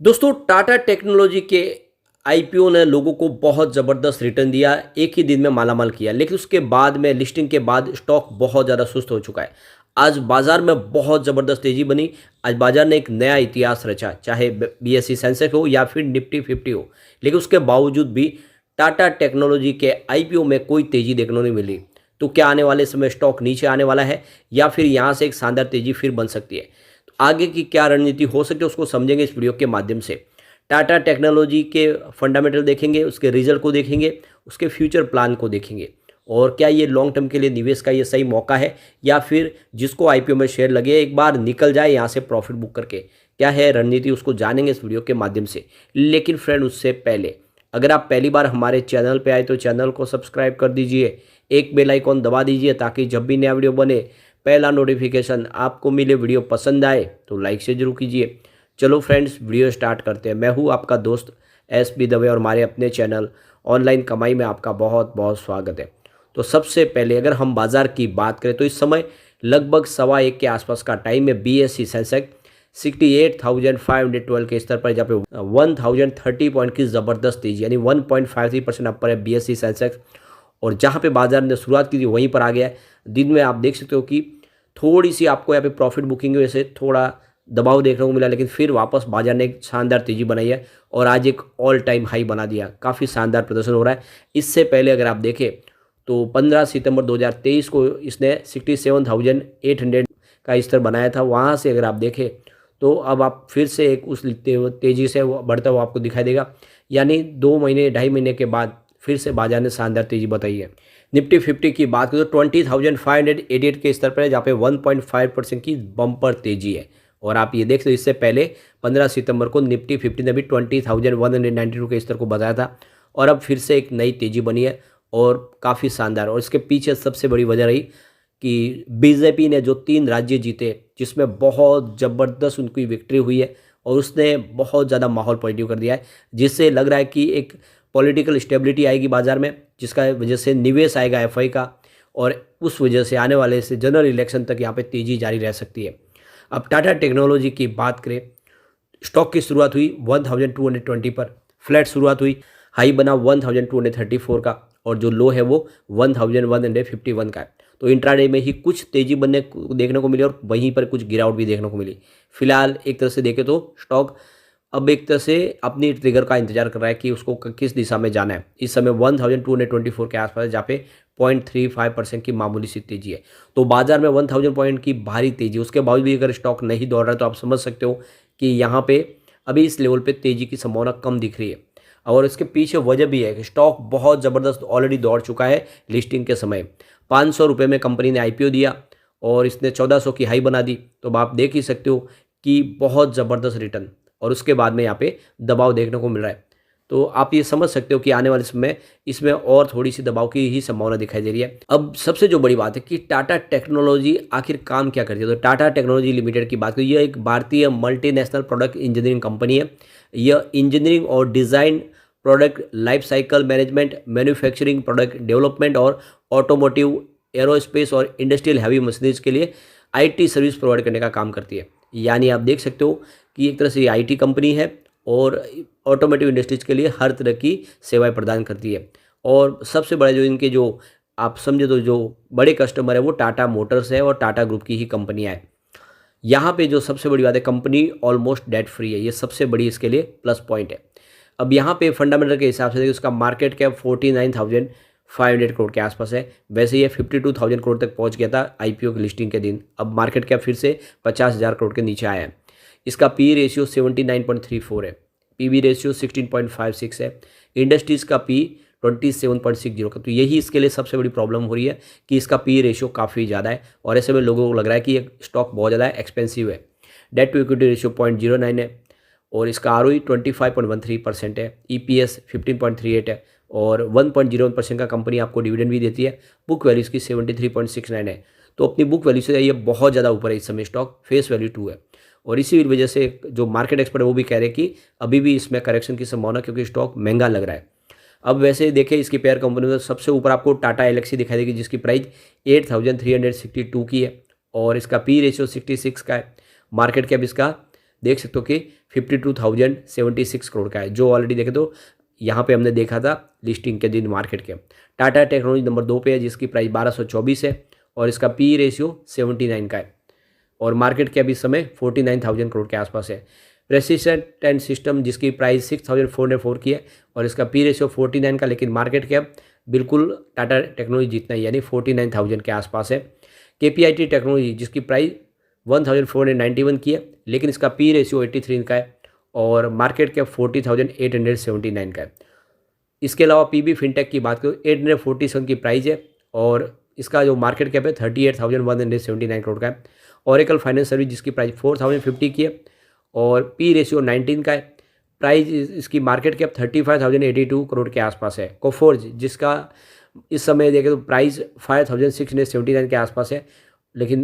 दोस्तों टाटा टेक्नोलॉजी के आईपीओ ने लोगों को बहुत ज़बरदस्त रिटर्न दिया, एक ही दिन में मालामाल किया। लेकिन उसके बाद में लिस्टिंग के बाद स्टॉक बहुत ज़्यादा सुस्त हो चुका है। आज बाजार में बहुत ज़बरदस्त तेज़ी बनी। आज बाजार ने एक नया इतिहास रचा, चाहे बीएसई सेंसेक्स हो या फिर निफ्टी 50 हो। लेकिन उसके बावजूद भी टाटा टेक्नोलॉजी के आईपीओ में कोई तेज़ी देखने को नहीं मिली। तो क्या आने वाले समय स्टॉक नीचे आने वाला है या फिर यहाँ से एक शानदार तेज़ी फिर बन सकती है? तो आगे की क्या रणनीति हो सकती है उसको समझेंगे इस वीडियो के माध्यम से। टाटा टेक्नोलॉजी के फंडामेंटल देखेंगे, उसके रिजल्ट को देखेंगे, उसके फ्यूचर प्लान को देखेंगे और क्या ये लॉन्ग टर्म के लिए निवेश का ये सही मौका है या फिर जिसको आईपीओ में शेयर लगे एक बार निकल जाए यहाँ से प्रॉफिट बुक करके। क्या है रणनीति उसको जानेंगे इस वीडियो के माध्यम से। लेकिन फ्रेंड उससे पहले अगर आप पहली बार हमारे चैनल पे आए तो चैनल को सब्सक्राइब कर दीजिए, एक बेल आइकॉन दबा दीजिए ताकि जब भी नया वीडियो बने पहला नोटिफिकेशन आपको मिले। वीडियो पसंद आए तो लाइक से जरूर कीजिए। चलो फ्रेंड्स वीडियो स्टार्ट करते हैं। मैं हूँ आपका दोस्त एस बी दवे और हमारे अपने चैनल ऑनलाइन कमाई में आपका बहुत बहुत स्वागत है। तो सबसे पहले अगर हम बाजार की बात करें तो इस समय लगभग 1:15 के आसपास का टाइम है। बीएसई सेंसेक्स 68,512 के स्तर पर, जहाँ पे 1030 पॉइंट की ज़बरदस्त तेजी यानी 1.53% अपर है बीएसई सेंसेक्स। और जहाँ पे बाजार ने शुरुआत की थी वहीं पर आ गया है। दिन में आप देख सकते हो कि थोड़ी सी आपको यहाँ पे प्रॉफिट बुकिंग की वजह से थोड़ा दबाव देखने को मिला, लेकिन फिर वापस बाजार ने एक शानदार तेजी बनाई है और आज एक ऑल टाइम हाई बना दिया। काफ़ी शानदार प्रदर्शन हो रहा है। इससे पहले अगर आप देखें तो 15 सितंबर 2023 को इसने 67,800 का स्तर बनाया था। वहाँ से अगर आप देखें तो अब आप फिर से एक उस तेज़ी से बढ़ता हुआ आपको दिखाई देगा। यानी 2 महीने 2.5 महीने के बाद फिर से बाजार ने शानदार तेज़ी बताई है। निफ्टी 50 की बात करें तो 20,588 के स्तर पर है, जहाँ पे 1.5% की बम्पर तेज़ी है। और आप ये देख सकते हो इससे पहले 15 सितंबर को निफ्टी 50 ने भी 20,192 के स्तर को बताया था और अब फिर से एक नई तेज़ी बनी है और काफ़ी शानदार। और इसके पीछे सबसे बड़ी वजह रही कि बीजेपी ने जो 3 राज्य जीते जिसमें बहुत ज़बरदस्त उनकी विक्ट्री हुई है और उसने बहुत ज़्यादा माहौल पॉजिटिव कर दिया है, जिससे लग रहा है कि एक पॉलिटिकल स्टेबिलिटी आएगी बाजार में, जिसका वजह से निवेश आएगा एफआई का और उस वजह से आने वाले से जनरल इलेक्शन तक यहाँ पे तेज़ी जारी रह सकती है। अब टाटा टेक्नोलॉजी की बात करें, स्टॉक की शुरुआत हुई 1220 पर, फ्लैट शुरुआत हुई, हाई बना 1234 का और जो लो है वो 1151 का है। तो इंट्राडे में ही कुछ तेज़ी बनने को देखने को मिली और वहीं पर कुछ गिरावट भी देखने को मिली। फिलहाल एक तरह से देखें तो स्टॉक अब एक तरह से अपनी ट्रिगर का इंतजार कर रहा है कि उसको किस दिशा में जाना है। इस समय 1224 के आसपास है, जहाँ पे 0.35% की मामूली सी तेजी है। तो बाजार में 1000 पॉइंट की भारी तेजी, उसके बावजूद भी अगर स्टॉक नहीं दौड़ रहा है तो आप समझ सकते हो कि यहाँ पे अभी इस लेवल पे तेजी की संभावना कम दिख रही है। और इसके पीछे वजह भी है कि स्टॉक बहुत ज़बरदस्त ऑलरेडी दौड़ चुका है। लिस्टिंग के समय 500 रुपये में कंपनी ने आईपीओ दिया और इसने 1400 की हाई बना दी। तो अब आप देख ही सकते हो कि बहुत ज़बरदस्त रिटर्न और उसके बाद में यहाँ पे दबाव देखने को मिल रहा है। तो आप ये समझ सकते हो कि आने वाले समय इसमें और थोड़ी सी दबाव की ही संभावना दिखाई दे रही है। अब सबसे जो बड़ी बात है कि टाटा टेक्नोलॉजी आखिर काम क्या करती है। तो टाटा टेक्नोलॉजी लिमिटेड की बात करें, यह एक भारतीय मल्टीनेशनल प्रोडक्ट इंजीनियरिंग कंपनी है। यह इंजीनियरिंग और design, product life cycle management, manufacturing, product development और ऑटोमोटिव, एरोस्पेस और इंडस्ट्रियल हैवी मशीनरीज के लिए आईटी सर्विस प्रोवाइड करने का काम करती है। यानी आप देख सकते हो कि एक तरह से आईटी कंपनी है और ऑटोमोटिव इंडस्ट्रीज के लिए हर तरह की सेवाएं प्रदान करती है। और सबसे बड़े जो इनके जो आप समझे तो जो बड़े कस्टमर है वो टाटा मोटर्स है और टाटा ग्रुप की ही कंपनियां हैं। यहाँ पे जो सबसे बड़ी बात है, कंपनी ऑलमोस्ट डेट फ्री है। ये सबसे बड़ी इसके लिए प्लस पॉइंट है। अब यहाँ पे फंडामेंटल के हिसाब से उसका मार्केट कैप 49,500 करोड़ के आसपास है। वैसे ये 52,000 करोड़ तक पहुँच गया था आईपीओ की लिस्टिंग के दिन। अब मार्केट कैप फिर से 50,000 करोड़ के नीचे आया है। इसका पी रेशियो 79.34 है, पीबी रेशियो 16.56 है, इंडस्ट्रीज़ का पी 27.60 का। तो यही इसके लिए सबसे बड़ी प्रॉब्लम हो रही है कि इसका पी रेशियो काफ़ी ज़्यादा है और ऐसे में लोगों को लग रहा है कि ये स्टॉक बहुत ज़्यादा एक्सपेंसिव है। डेट टू इक्विटी रेशियो 0.09 है और इसका आरओई 25.13% है, ईपीएस 15.38 है और 1.01% का कंपनी आपको डिविडेंड भी देती है। बुक वैल्यू इसकी 73.69 है। तो अपनी बुक वैल्यू से ये बहुत ज़्यादा ऊपर है इस समय स्टॉक, फेस वैल्यू 2 है। और इसी वजह से जो मार्केट एक्सपर्ट है वो भी कह रहे हैं कि अभी भी इसमें करेक्शन की संभावना, क्योंकि स्टॉक महंगा लग रहा है। अब वैसे देखें इसकी पेयर कंपनी में सबसे ऊपर आपको टाटा एलेक्सी दिखाई देगी जिसकी प्राइस 8,362 की है और इसका पी रेशियो 66 का है। मार्केट कैप इसका देख सकते हो कि 52,076 करोड़ का है, जो ऑलरेडी देखे तो यहाँ पे हमने देखा था लिस्टिंग के दिन मार्केट के। टाटा टेक्नोलॉजी नंबर 2 पे है जिसकी प्राइस 1224 है और इसका पी रेशियो 79 का है और मार्केट कैप इस समय 49,000 करोड़ के आसपास है। प्रेसिशन एंड सिस्टम जिसकी प्राइस 6,404 की है और इसका पी रेशियो 49 का, लेकिन मार्केट कैप बिल्कुल टाटा टेक्नोलॉजी जितना ही यानी 49,000 के आसपास है। केपीआईटी टेक्नोलॉजी जिसकी प्राइस 1,491 की है, लेकिन इसका पी रेशियो 83 का है और मार्केट कैप 40,879 का है। इसके अलावा पीबी फिनटेक की बात करूँ 847 की प्राइस है और इसका जो मार्केट कैप है 38,179 करोड़ का है। ओरेकल फाइनेंस सर्विस जिसकी प्राइस 4,050 की है और पी रेशियो 19 का है। प्राइस इसकी मार्केट कैप 35,082 करोड़ के आसपास है। कोफोर्ज जिसका इस समय देखें तो प्राइस 5,679 के आसपास है, लेकिन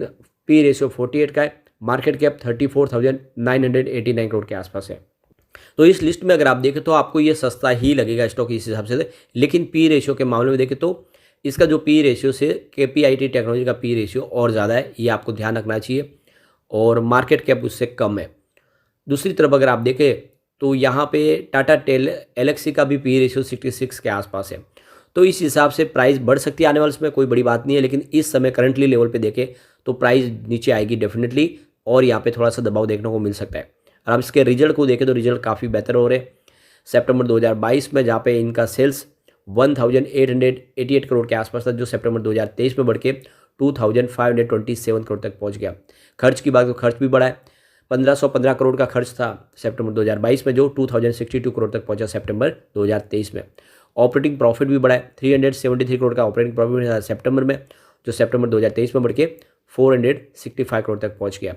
पी रेशियो 48 का है। मार्केट कैप 34,989 करोड़ के आसपास है। तो इस लिस्ट में अगर आप देखें तो आपको ये सस्ता ही लगेगा स्टॉक इस हिसाब से, लेकिन पी रेशियो के मामले में देखें तो इसका जो पी रेशियो से केपीआईटी टेक्नोलॉजी का पी रेशियो और ज़्यादा है, ये आपको ध्यान रखना चाहिए और मार्केट कैप उससे कम है। दूसरी तरफ अगर आप देखें तो यहाँ पे टाटा एलेक्सी का भी पी रेशियो 66 के आसपास है। तो इस हिसाब से प्राइस बढ़ सकती है आने वाले समय, कोई बड़ी बात नहीं है, लेकिन इस समय करंटली लेवल पे देखें तो प्राइस नीचे आएगी डेफिनेटली और यहाँ पे थोड़ा सा दबाव देखने को मिल सकता है। और आप इसके रिजल्ट को देखें तो रिजल्ट काफ़ी बेहतर हो रहे हैं। सितंबर 2022 में जहाँ पे इनका सेल्स 1,888 करोड़ के आसपास था, जो सितंबर 2023 में बढ़ के 2,527 करोड़ तक पहुँच गया। खर्च की बात तो खर्च भी बढ़ा है, 1,515 करोड़ का खर्च था सितंबर 2022 में, जो 2,062 करोड़ तक पहुंचा सितंबर 2023 में। ऑपरेटिंग प्रॉफिट भी बढ़ा है, 373 करोड़ का ऑपरेटिंग प्रॉफिट था सितंबर में, जो सितंबर 2023 में बढ़ के 465 करोड़ तक पहुंच गया।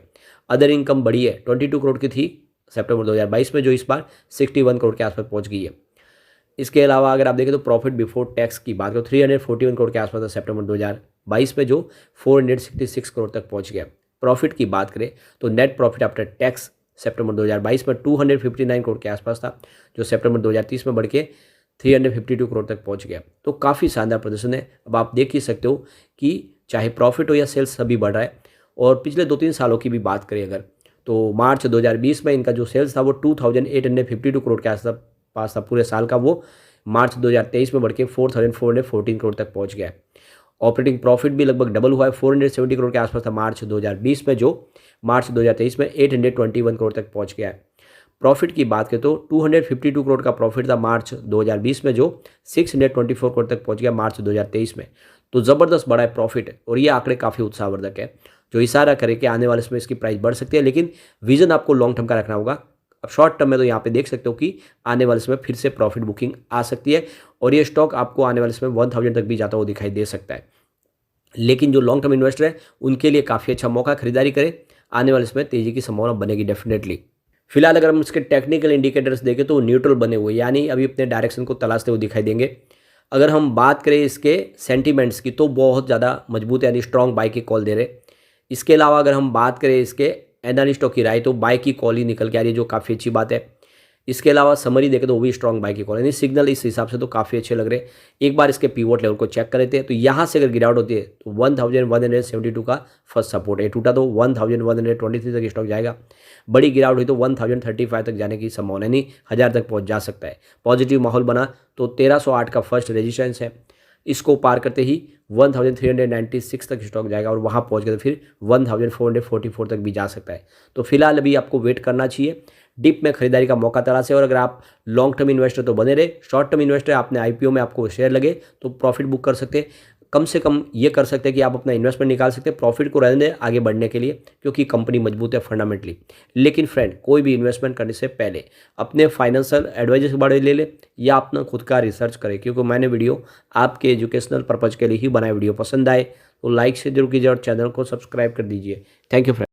अदर इनकम बढ़ी है, 22 करोड़ की थी सितंबर 2022 में, जो इस बार 61 करोड़ के आसपास पहुँच गई है। इसके अलावा अगर आप देखें तो प्रॉफिट बिफोर टैक्स की बात करो 341 करोड़ के आसपास था सितंबर 2022 में, जो 466 करोड़ तक पहुँच गया। प्रॉफिट की बात करें तो नेट प्रॉफिट आफ्टर टैक्स सितंबर 2022 में 259 करोड़ के आसपास था, जो सितंबर 2030 में बढ़ के 352 करोड़ तक पहुंच गया। तो काफ़ी शानदार प्रदर्शन है। अब आप देख ही सकते हो कि चाहे प्रॉफिट हो या सेल्स सभी बढ़ रहा है। और पिछले 2-3 सालों की भी बात करें अगर तो मार्च 2020 में इनका जो सेल्स था वो 2,852 करोड़ के आसपास था पूरे साल का, वो मार्च 2023 में बढ़ के 4,414 करोड़ तक पहुँच गया। ऑपरेटिंग प्रॉफिट भी लगभग डबल हुआ है, 470 करोड़ के आसपास था मार्च 2020 में, जो मार्च 2023 में 821 करोड़ तक पहुंच गया है। प्रॉफिट की बात करें तो 252 करोड़ का प्रॉफिट था मार्च 2020 में, जो 624 करोड़ तक पहुंच गया मार्च 2023 में। तो ज़बरदस्त बढ़ा है प्रॉफिट और ये आंकड़े काफ़ी उत्साहवर्धक है, जो इशारा करे कि आने वाले समय इसकी प्राइस बढ़ सकती है, लेकिन विजन आपको लॉन्ग टर्म का रखना होगा। अब शॉर्ट टर्म में तो यहाँ पे देख सकते हो कि आने वाले समय फिर से प्रॉफिट बुकिंग आ सकती है और ये स्टॉक आपको आने वाले समय 1,000 तक भी जाता हुआ दिखाई दे सकता है। लेकिन जो लॉन्ग टर्म इन्वेस्टर है उनके लिए काफ़ी अच्छा मौका, खरीदारी करें, आने वाले समय तेजी की संभावना बनेगी डेफिनेटली। फिलहाल अगर हम इसके टेक्निकल इंडिकेटर्स देखें तो न्यूट्रल बने हुए, यानी अभी अपने डायरेक्शन को तलाशते हुए दिखाई देंगे। अगर हम बात करें इसके सेंटीमेंट्स की तो बहुत ज़्यादा मजबूत यानी स्ट्रॉन्ग बाई की कॉल दे रहे। इसके अलावा अगर हम बात करें इसके एनालिस्टों की राय तो बाई की कॉल ही निकल के आ रही है, जो काफ़ी अच्छी बात है। इसके अलावा समरी देखें तो वो भी स्ट्रॉन्ग बाई की कॉल, यानी सिग्नल इस हिसाब से तो काफ़ी अच्छे लग रहे हैं। एक बार इसके पिवोट लेवल को चेक कर लेते हैं तो यहाँ से अगर गिरावट होती है तो 1,172 का फर्स्ट सपोर्ट है, टूटा तो 1,123 तक स्टॉक जाएगा। बड़ी गिरावट हुई तो 1,035 तक जाने की संभावना, यानी 1,000 तक पहुँच जा सकता है। पॉजिटिव माहौल बना तो 1,308 का फर्स्ट रेजिस्टेंस है, इसको पार करते ही 1,396 तक स्टॉक जाएगा और वहाँ पहुँच गए तो फिर 1,444 तक भी जा सकता है। तो फिलहाल अभी आपको वेट करना चाहिए, डिप में खरीदारी का मौका तलाशें। और अगर आप लॉन्ग टर्म इन्वेस्टर तो बने रहे, शॉर्ट टर्म इन्वेस्टर आपने आईपीओ में आपको शेयर लगे तो प्रॉफिट बुक कर सकते हैं। कम से कम ये कर सकते हैं कि आप अपना इन्वेस्टमेंट निकाल सकते हैं, प्रॉफिट को रहने दें आगे बढ़ने के लिए, क्योंकि कंपनी मजबूत है फंडामेंटली। लेकिन फ्रेंड, कोई भी इन्वेस्टमेंट करने से पहले अपने फाइनेंशियल एडवाइजर के बारे में ले ले या अपना खुद का रिसर्च करें, क्योंकि मैंने वीडियो आपके एजुकेशनल पर्पज़ के लिए ही बनाए। वीडियो पसंद आए तो लाइक से जरूर कीजिए और चैनल को सब्सक्राइब कर दीजिए। Thank you friend.